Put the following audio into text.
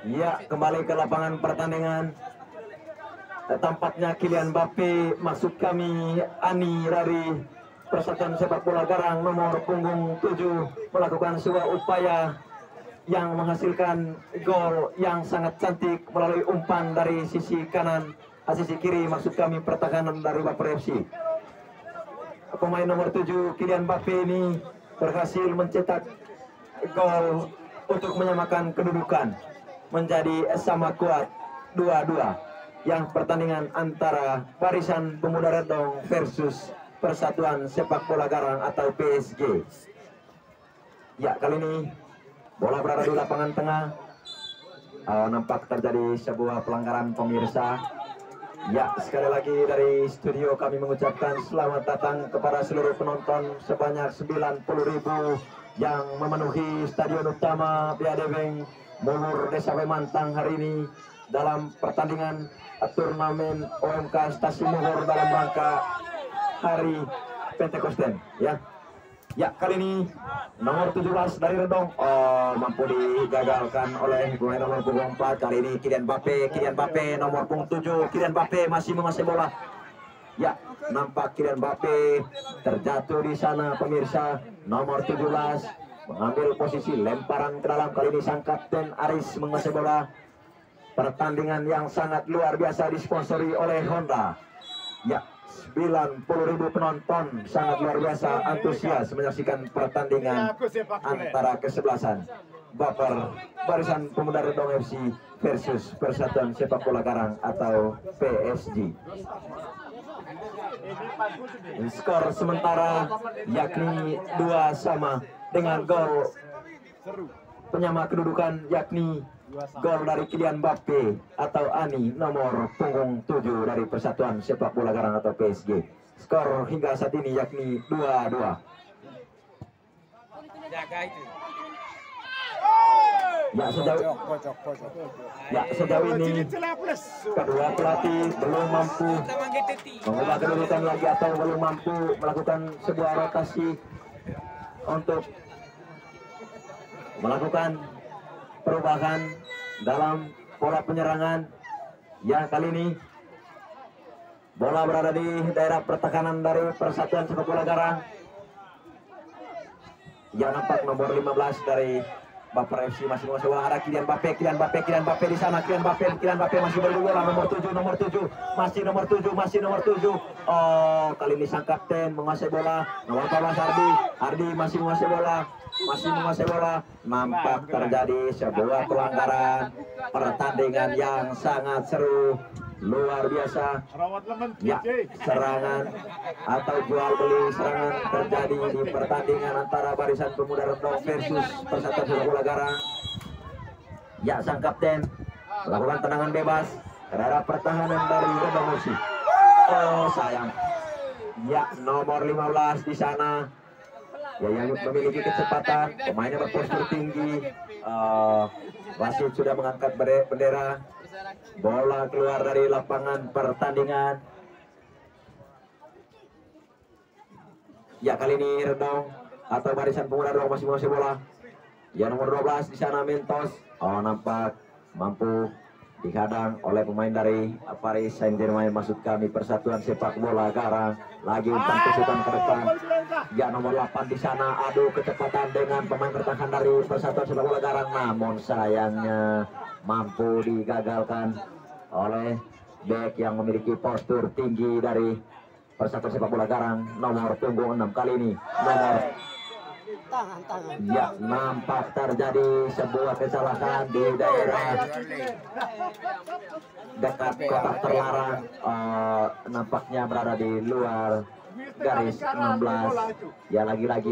Ya, kembali ke lapangan pertandingan. Tampaknya Kylian Mbappe, maksud kami Ani dari Persatuan Sepak Bola Garang nomor punggung 7 melakukan sebuah upaya yang menghasilkan gol yang sangat cantik melalui umpan dari sisi kanan, sisi kiri maksud kami pertahanan dari Baper FC. Pemain nomor 7 Kylian Mbappe ini berhasil mencetak gol untuk menyamakan kedudukan menjadi sama kuat 2-2 yang pertandingan antara Barisan Pemuda Redong versus Persatuan Sepak Bola Garang atau PSG. Ya, kali ini bola berada di lapangan tengah. Nampak terjadi sebuah pelanggaran pemirsa. Ya, sekali lagi dari studio kami mengucapkan selamat datang kepada seluruh penonton sebanyak 90.000 yang memenuhi Stadion Utama Biadeweng Mulur Desa Wemantang hari ini dalam pertandingan turnamen OMK Stasiun Mulur dalam rangka Hari Pentekosten. Ya, kali ini nomor 17 dari Redong mampu digagalkan oleh pemain nomor punggung 4. Kali ini Kylian Mbappe nomor punggung 7. Kylian Mbappe masih menguasai bola. Ya, nampak Kylian Mbappe terjatuh di sana pemirsa. Nomor 17 mengambil posisi lemparan ke dalam. Kali ini sang kapten Aris menguasai bola. Pertandingan yang sangat luar biasa disponsori oleh Honda. Ya, 90.000 penonton sangat luar biasa antusias menyaksikan pertandingan antara kesebelasan Baper Barisan Pemuda Redong FC versus Persatuan Sepak Bola Garang atau PSG. Skor sementara yakni 2-2 dengan gol penyama kedudukan yakni gol dari Kylian Mbappe atau Ani nomor punggung 7 dari Persatuan Sepak Bola Garang atau PSG. Skor hingga saat ini yakni 2-2. Sejauh ini kedua pelatih belum mampu mengubah kedudukan lagi atau belum mampu melakukan sebuah rotasi untuk melakukan perubahan dalam pola penyerangan. Yang kali ini bola berada di daerah pertahanan dari Persatuan Sepak Bola Garang. Yang nampak nomor 15 dari Baper FC masih menguasai bola. Ada Kylian Mbappe di sana. Kylian Mbappe masih berbola nomor 7 masih nomor 7. Oh, kali ini sang kapten menguasai bola. Nomor 14 Ardi masih menguasai bola. Nampak terjadi sebuah pelanggaran. Pertandingan yang sangat seru, luar biasa. Ya, serangan atau jual beli serangan terjadi di pertandingan antara Barisan Pemuda Redong versus Persatuan Sepak Bola Garang. Ya, sang kapten melakukan tendangan bebas ke daerah pertahanan dari Redong FC. Oh, sayang. Ya, nomor 15 di sana. Ya, yang memiliki kecepatan, pemainnya berpostur tinggi. Wasit sudah mengangkat bendera. Bola keluar dari lapangan pertandingan. Ya, kali ini Redong atau Barisan Pemuda Redong masih menguasai bola. Ya, nomor 12 di sana Mentos. Oh, nampak mampu dihadang oleh pemain dari Paris Saint-Germain maksud kami Persatuan Sepak Bola Garang. Lagi umpan kesulitan ke depan. Ya, nomor 8 di sana adu kecepatan dengan pemain bertahan dari Persatuan Sepak Bola Garang, namun sayangnya mampu digagalkan oleh bek yang memiliki postur tinggi dari Persatuan Sepak Bola Garang nomor punggung 6. Kali ini nomor ya, nampak terjadi sebuah kesalahan di daerah dekat kotak terlarang. Nampaknya berada di luar garis 16. Ya, lagi-lagi